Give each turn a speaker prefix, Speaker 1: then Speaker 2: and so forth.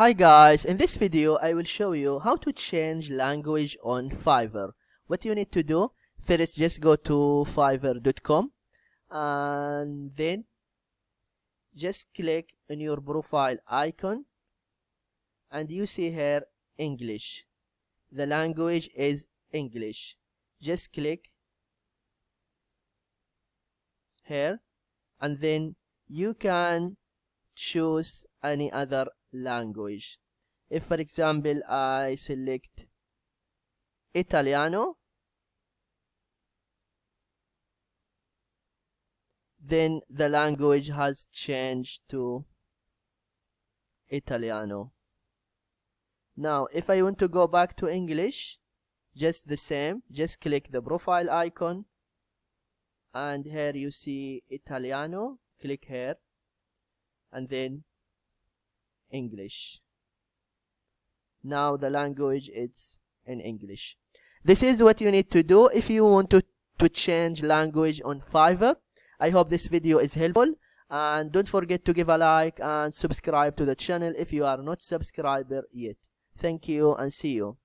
Speaker 1: Hi guys, in this video I will show you how to change language on Fiverr. What you need to do, first just go to fiverr.com and then just click on your profile icon and you see here English. The language is English. Just click here and then you can choose any other language. If for example I select Italiano, then the language has changed to Italiano. Now if I want to go back to English, just the same, just click the profile icon and here you see Italiano, click here and then English. Now the language is in English. This is what you need to do if you want to change language on Fiverr. I hope this video is helpful, and don't forget to give a like and subscribe to the channel if you are not subscriber yet. Thank you and see you.